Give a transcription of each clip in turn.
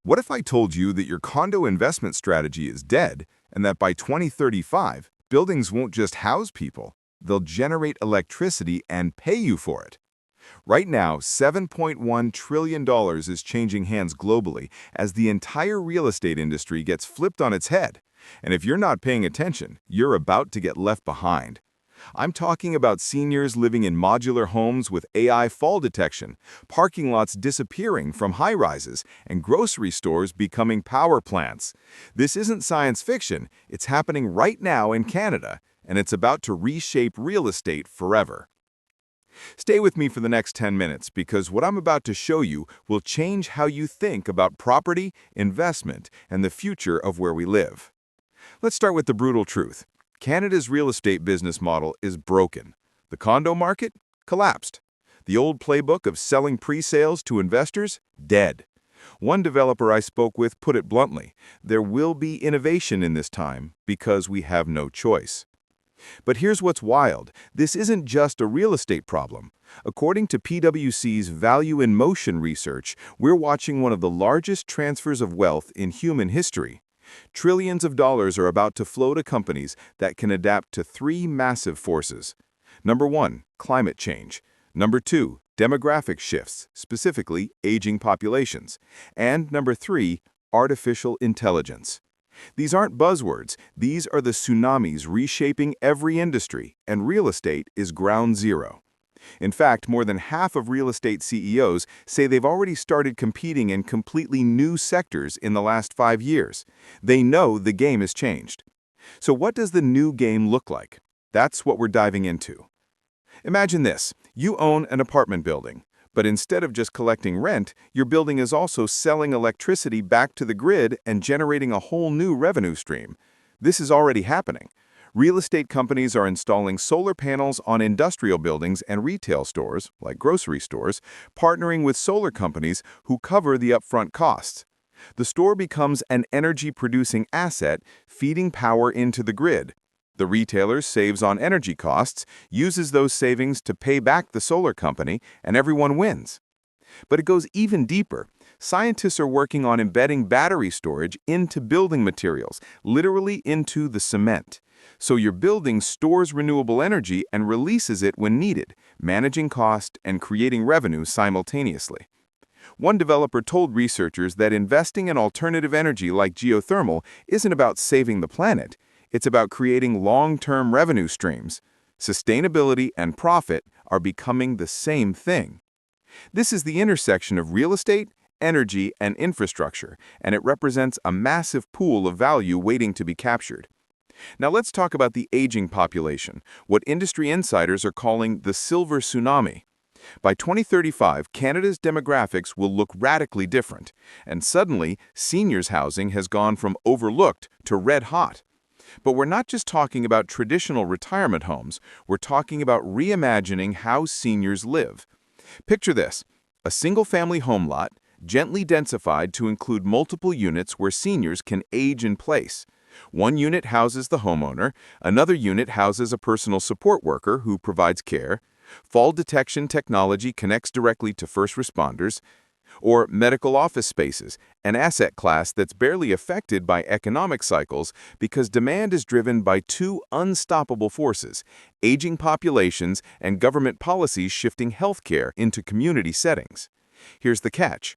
What if I told you that your condo investment strategy is dead and that by 2035, buildings won't just house people, they'll generate electricity and pay you for it? Right now, $7.1 trillion is changing hands globally as the entire real estate industry gets flipped on its head. And if you're not paying attention, you're about to get left behind. I'm talking about seniors living in modular homes with AI fall detection, parking lots disappearing from high-rises, and grocery stores becoming power plants. This isn't science fiction, it's happening right now in Canada, and it's about to reshape real estate forever. Stay with me for the next 10 minutes because what I'm about to show you will change how you think about property, investment, and the future of where we live. Let's start with the brutal truth. Canada's real estate business model is broken. The condo market? Collapsed. The old playbook of selling pre-sales to investors? Dead. One developer I spoke with put it bluntly, there will be innovation in this time because we have no choice. But here's what's wild. This isn't just a real estate problem. According to PwC's Value in Motion research, we're watching one of the largest transfers of wealth in human history. Trillions of dollars are about to flow to companies that can adapt to three massive forces. Number one, climate change. Number two, demographic shifts, specifically aging populations. And number three, artificial intelligence. These aren't buzzwords, these are the tsunamis reshaping every industry, and real estate is ground zero. In fact, more than half of real estate CEOs say they've already started competing in completely new sectors in the last 5 years. They know the game has changed. So what does the new game look like? That's what we're diving into. Imagine this. You own an apartment building, but instead of just collecting rent, your building is also selling electricity back to the grid and generating a whole new revenue stream. This is already happening. Real estate companies are installing solar panels on industrial buildings and retail stores, like grocery stores, partnering with solar companies who cover the upfront costs. The store becomes an energy-producing asset, feeding power into the grid. The retailer saves on energy costs, uses those savings to pay back the solar company, and everyone wins. But it goes even deeper. Scientists are working on embedding battery storage into building materials, literally into the cement. So your building stores renewable energy and releases it when needed, managing cost and creating revenue simultaneously. One developer told researchers that investing in alternative energy like geothermal isn't about saving the planet, it's about creating long-term revenue streams. Sustainability and profit are becoming the same thing. This is the intersection of real estate, energy, and infrastructure, and it represents a massive pool of value waiting to be captured. Now let's talk about the aging population, what industry insiders are calling the silver tsunami. By 2035, Canada's demographics will look radically different, and suddenly, seniors' housing has gone from overlooked to red hot. But we're not just talking about traditional retirement homes, we're talking about reimagining how seniors live. Picture this, a single-family home lot, gently densified to include multiple units where seniors can age in place. One unit houses the homeowner, another unit houses a personal support worker who provides care, fall detection technology connects directly to first responders, or medical office spaces, an asset class that's barely affected by economic cycles because demand is driven by two unstoppable forces, aging populations and government policies shifting healthcare into community settings. Here's the catch.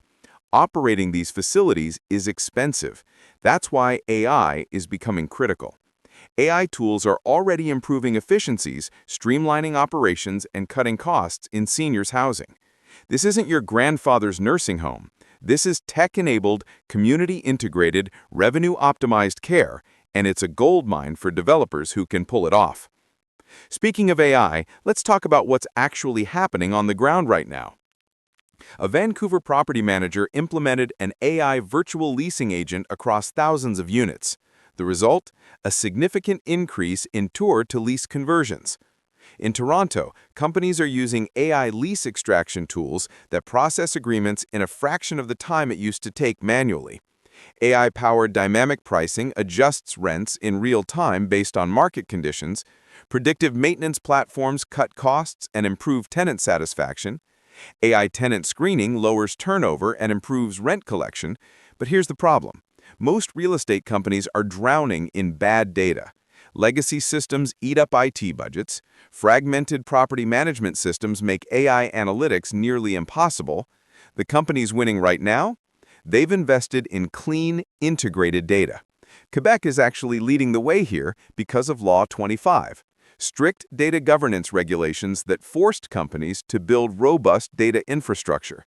Operating these facilities is expensive. That's why AI is becoming critical. AI tools are already improving efficiencies, streamlining operations, and cutting costs in seniors' housing. This isn't your grandfather's nursing home. This is tech-enabled, community-integrated, revenue-optimized care, and it's a goldmine for developers who can pull it off. Speaking of AI, let's talk about what's actually happening on the ground right now. A Vancouver property manager implemented an AI virtual leasing agent across thousands of units. The result? A significant increase in tour-to-lease conversions. In Toronto, companies are using AI lease extraction tools that process agreements in a fraction of the time it used to take manually. AI-powered dynamic pricing adjusts rents in real time based on market conditions. Predictive maintenance platforms cut costs and improve tenant satisfaction. AI tenant screening lowers turnover and improves rent collection. But here's the problem. Most real estate companies are drowning in bad data. Legacy systems eat up IT budgets. Fragmented property management systems make AI analytics nearly impossible. The companies winning right now? They've invested in clean, integrated data. Quebec is actually leading the way here because of Law 25, strict data governance regulations that forced companies to build robust data infrastructure.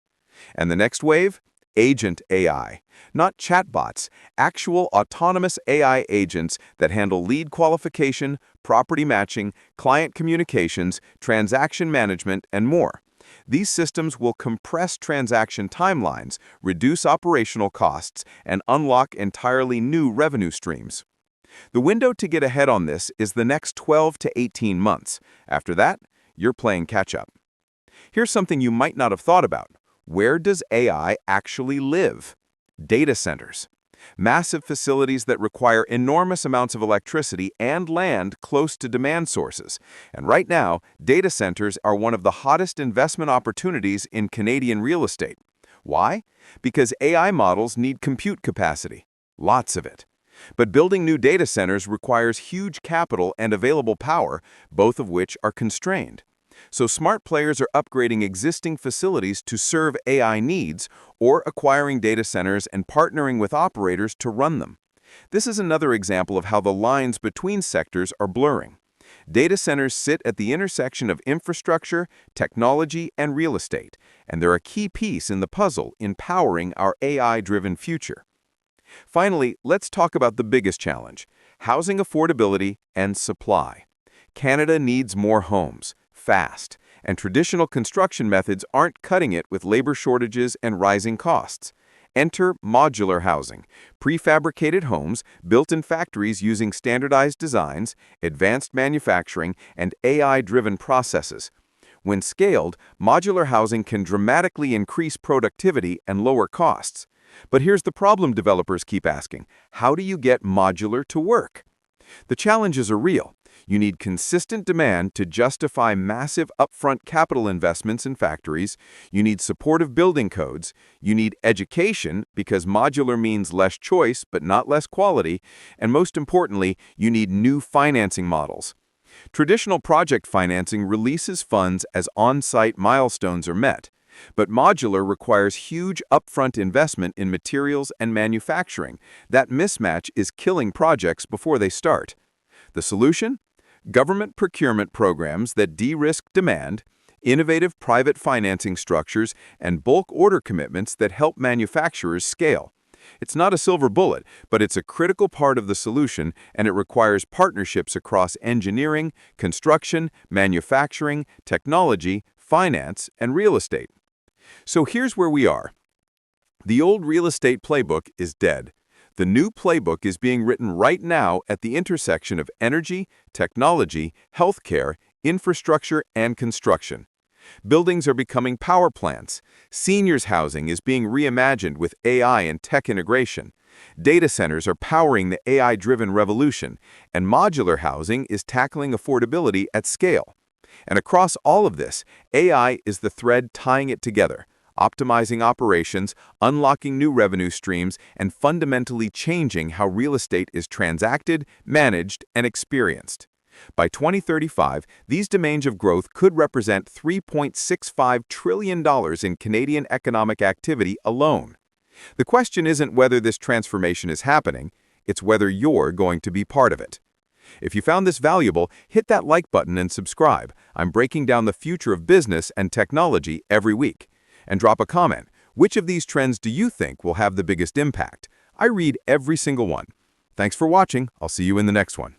And the next wave? Agent AI. Not chatbots, actual autonomous AI agents that handle lead qualification, property matching, client communications, transaction management, and more. These systems will compress transaction timelines, reduce operational costs, and unlock entirely new revenue streams. The window to get ahead on this is the next 12 to 18 months. After that, you're playing catch-up. Here's something you might not have thought about. Where does AI actually live? Data centers. Massive facilities that require enormous amounts of electricity and land close to demand sources. And right now, data centers are one of the hottest investment opportunities in Canadian real estate. Why? Because AI models need compute capacity. Lots of it. But building new data centers requires huge capital and available power, both of which are constrained. So smart players are upgrading existing facilities to serve AI needs or acquiring data centers and partnering with operators to run them. This is another example of how the lines between sectors are blurring. Data centers sit at the intersection of infrastructure, technology, and real estate, and they're a key piece in the puzzle in powering our AI-driven future. Finally, let's talk about the biggest challenge: housing affordability and supply. Canada needs more homes, fast, and traditional construction methods aren't cutting it with labor shortages and rising costs. Enter modular housing, prefabricated homes built in factories using standardized designs, advanced manufacturing, and AI-driven processes. When scaled, modular housing can dramatically increase productivity and lower costs. But here's the problem developers keep asking: how do you get modular to work? The challenges are real. You need consistent demand to justify massive upfront capital investments in factories. You need supportive building codes. You need education, because modular means less choice but not less quality. And most importantly, you need new financing models. Traditional project financing releases funds as on-site milestones are met. But modular requires huge upfront investment in materials and manufacturing. That mismatch is killing projects before they start. The solution? Government procurement programs that de-risk demand, innovative private financing structures, and bulk order commitments that help manufacturers scale. It's not a silver bullet, but it's a critical part of the solution, and it requires partnerships across engineering, construction, manufacturing, technology, finance, and real estate. So here's where we are. The old real estate playbook is dead. The new playbook is being written right now at the intersection of energy, technology, healthcare, infrastructure, and construction. Buildings are becoming power plants. Seniors housing is being reimagined with AI and tech integration. Data centers are powering the AI-driven revolution, and modular housing is tackling affordability at scale. And across all of this, AI is the thread tying it together, optimizing operations, unlocking new revenue streams, and fundamentally changing how real estate is transacted, managed, and experienced. By 2035, these domains of growth could represent $3.65 trillion in Canadian economic activity alone. The question isn't whether this transformation is happening, it's whether you're going to be part of it. If you found this valuable, hit that like button and subscribe. I'm breaking down the future of business and technology every week. And drop a comment. Which of these trends do you think will have the biggest impact? I read every single one. Thanks for watching. I'll see you in the next one.